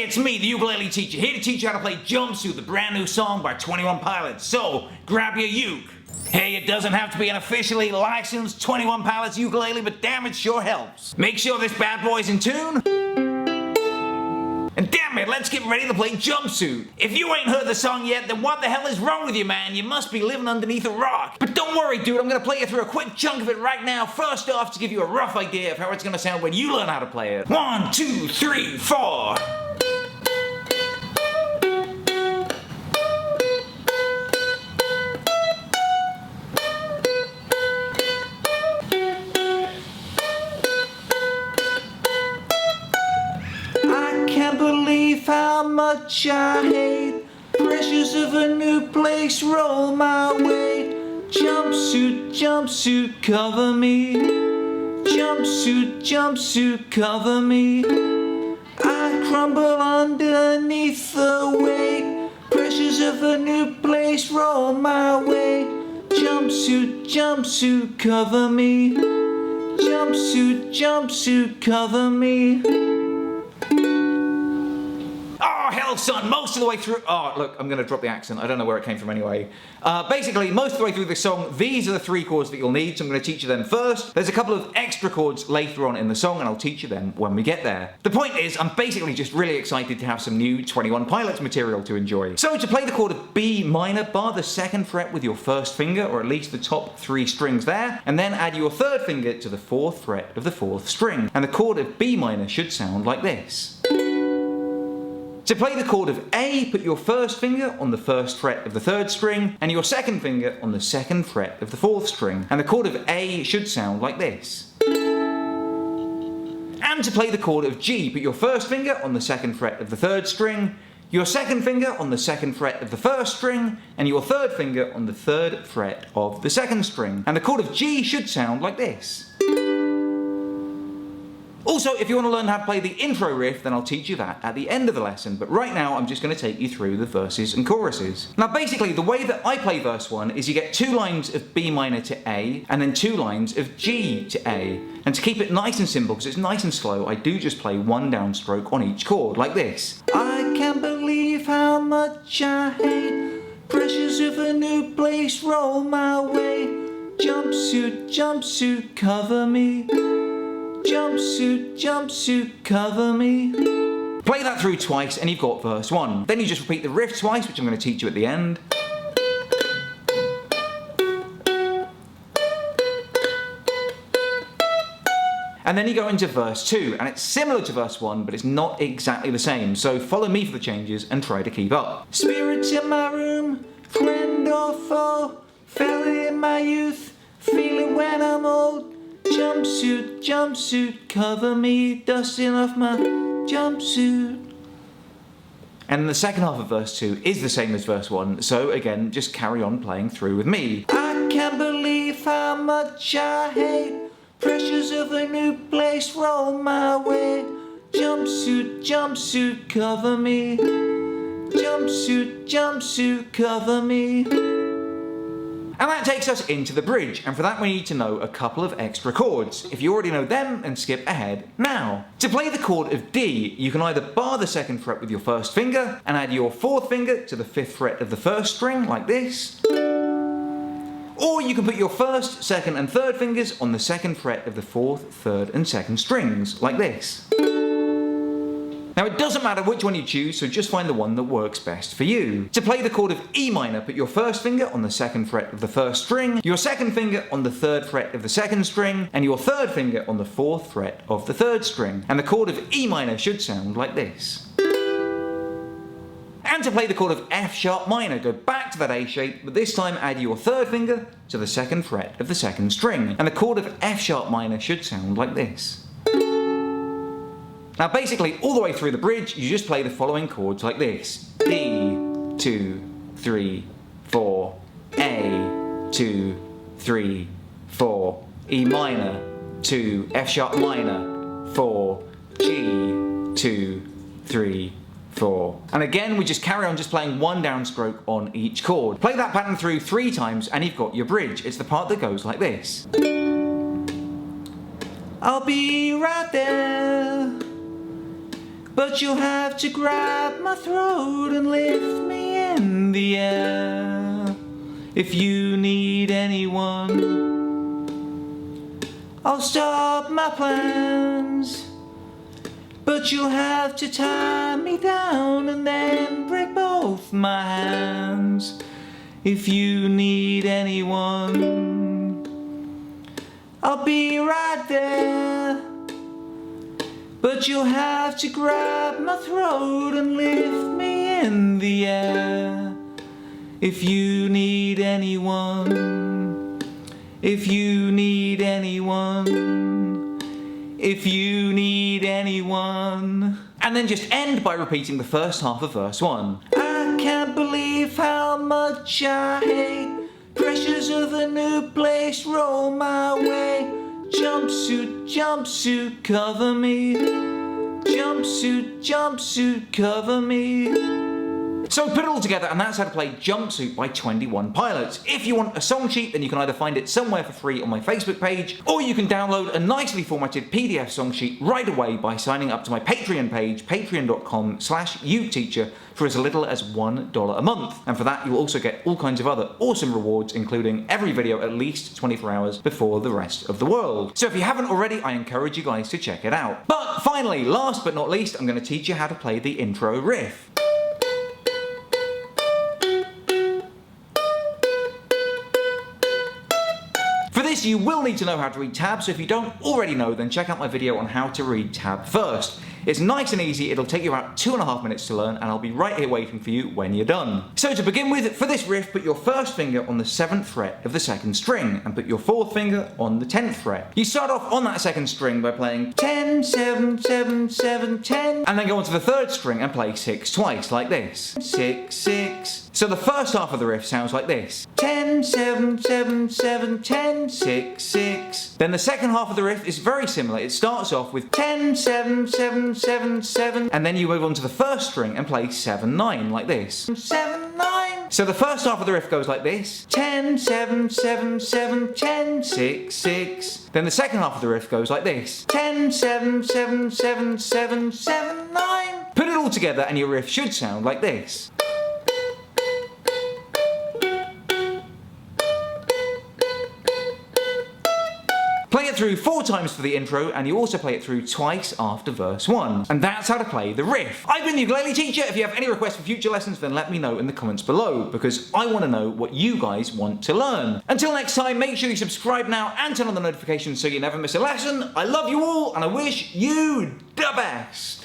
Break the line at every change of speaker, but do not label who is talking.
it's me, the ukulele teacher, here to teach you how to play Jumpsuit, the brand new song by 21 Pilots. So, grab your uke. Hey, it doesn't have to be an officially licensed 21 Pilots ukulele, but damn, it sure helps. Make sure this bad boy's in tune. And damn it, let's get ready to play Jumpsuit. If you ain't heard the song yet, then what the hell is wrong with you, man? You must be living underneath a rock. But don't worry, dude, I'm gonna play you through a quick chunk of it right now. First off, to give you a rough idea of how it's gonna sound when you learn how to play it. 1, 2, 3, 4. Can't believe how much I hate pressures of a new place roll my way. Jumpsuit, jumpsuit, cover me. Jumpsuit, jumpsuit, cover me. I crumble underneath the weight. Pressures of a new place roll my way. Jumpsuit, jumpsuit, cover me. Jumpsuit, jumpsuit, cover me. Oh, hell, son, most of the way through... Oh, look, I'm going to drop the accent. I don't know where it came from anyway. Basically, most of the way through this song, these are the 3 chords that you'll need, so I'm going to teach you them first. There's a couple of extra chords later on in the song, and I'll teach you them when we get there. The point is, I'm basically just really excited to have some new 21 Pilots material to enjoy. So, to play the chord of B minor, bar the 2nd fret with your 1st finger, or at least the top 3 strings there, and then add your 3rd finger to the 4th fret of the 4th string. And the chord of B minor should sound like this. To play the chord of A, put your 1st finger on the 1st fret of the 3rd string, and your 2nd finger on the 2nd fret of the 4th string. And the chord of A should sound like this. And to play the chord of G, put your 1st finger on the 2nd fret of the 3rd string, your 2nd finger on the 2nd fret of the 1st string, and your 3rd finger on the 3rd fret of the 2nd string. And the chord of G should sound like this. Also, if you want to learn how to play the intro riff, then I'll teach you that at the end of the lesson, but right now I'm just going to take you through the verses and choruses. Now basically, the way that I play verse 1 is you get 2 lines of B minor to A, and then 2 lines of G to A. And to keep it nice and simple, because it's nice and slow, I do just play 1 downstroke on each chord, like this. I can't believe how much I hate pressures of a new place roll my way. Jumpsuit, jumpsuit, cover me. Jumpsuit, jumpsuit, cover me. Play that through twice and you've got verse 1. Then you just repeat the riff twice, which I'm going to teach you at the end. And then you go into verse 2, and it's similar to verse 1, but it's not exactly the same. So follow me for the changes and try to keep up. Spirits in my room, friend or foe, felt it in my youth, feel it when I'm old. Jumpsuit, jumpsuit, cover me, dusting off my jumpsuit. And the second half of verse 2 is the same as verse 1, so again, just carry on playing through with me. I can't believe how much I hate pressures of a new place roll my way. Jumpsuit, jumpsuit, cover me. Jumpsuit, jumpsuit, cover me. And that takes us into the bridge, and for that we need to know a couple of extra chords. If you already know them, then skip ahead now. To play the chord of D, you can either bar the 2nd fret with your 1st finger, and add your 4th finger to the 5th fret of the 1st string, like this. Or you can put your 1st, 2nd and 3rd fingers on the 2nd fret of the 4th, 3rd and 2nd strings, like this. Now it doesn't matter which one you choose, so just find the one that works best for you. To play the chord of E minor, put your 1st finger on the 2nd fret of the 1st string, your 2nd finger on the 3rd fret of the 2nd string, and your 3rd finger on the 4th fret of the 3rd string. And the chord of E minor should sound like this. And to play the chord of F sharp minor, go back to that A shape, but this time add your 3rd finger to the 2nd fret of the 2nd string. And the chord of F sharp minor should sound like this. Now basically, all the way through the bridge, you just play the following chords like this. D, 2, 3, 4, A, 2, 3, 4, E minor, 2, F sharp minor, 4, G, 2, 3, 4. And again, we just carry on just playing 1 downstroke on each chord. Play that pattern through 3 times and you've got your bridge. It's the part that goes like this. I'll be right there but you'll have to grab my throat and lift me in the air. If you need anyone, I'll stop my plans, but you'll have to tie me down and then break both my hands. If you need anyone, I'll be right there, but you'll have to grab my throat and lift me in the air. If you need anyone, if you need anyone, if you need anyone. And then just end by repeating the first half of verse 1. I can't believe how much I hate pressures of a new place roll my way. Jumpsuit, jumpsuit, cover me. Jumpsuit, jumpsuit, cover me. So put it all together, and that's how to play Jumpsuit by 21 Pilots. If you want a song sheet, then you can either find it somewhere for free on my Facebook page, or you can download a nicely formatted PDF song sheet right away by signing up to my Patreon page, patreon.com/uteacher, for as little as $1 a month. And for that, you'll also get all kinds of other awesome rewards, including every video at least 24 hours before the rest of the world. So if you haven't already, I encourage you guys to check it out. But finally, last but not least, I'm going to teach you how to play the intro riff. For this, you will need to know how to read tab, so if you don't already know, then check out my video on how to read tab first. It's nice and easy, it'll take you about 2.5 minutes to learn, and I'll be right here waiting for you when you're done. So to begin with, for this riff, put your first finger on the 7th fret of the 2nd string, and put your 4th finger on the 10th fret. You start off on that 2nd string by playing 10, 7, 7, 7, 10, and then go onto the 3rd string and play 6 twice, like this. 6, 6. So the first half of the riff sounds like this. 10, 7, 7, 7, 10, 6, 6. Then the second half of the riff is very similar. It starts off with 10, 7, 7, 7, 7, and then you move on to the first string and play 7, 9, like this. 7, 9. So the first half of the riff goes like this. 10, 7, 7, 7, 10, 6, 6. Then the second half of the riff goes like this. 10, 7, 7, 7, 7, 7, 9. Put it all together and your riff should sound like this. Play it through 4 times for the intro, and you also play it through twice after verse 1. And that's how to play the riff. I've been the ukulele teacher. If you have any requests for future lessons, then let me know in the comments below, because I want to know what you guys want to learn. Until next time, make sure you subscribe now and turn on the notifications so you never miss a lesson. I love you all, and I wish you the best.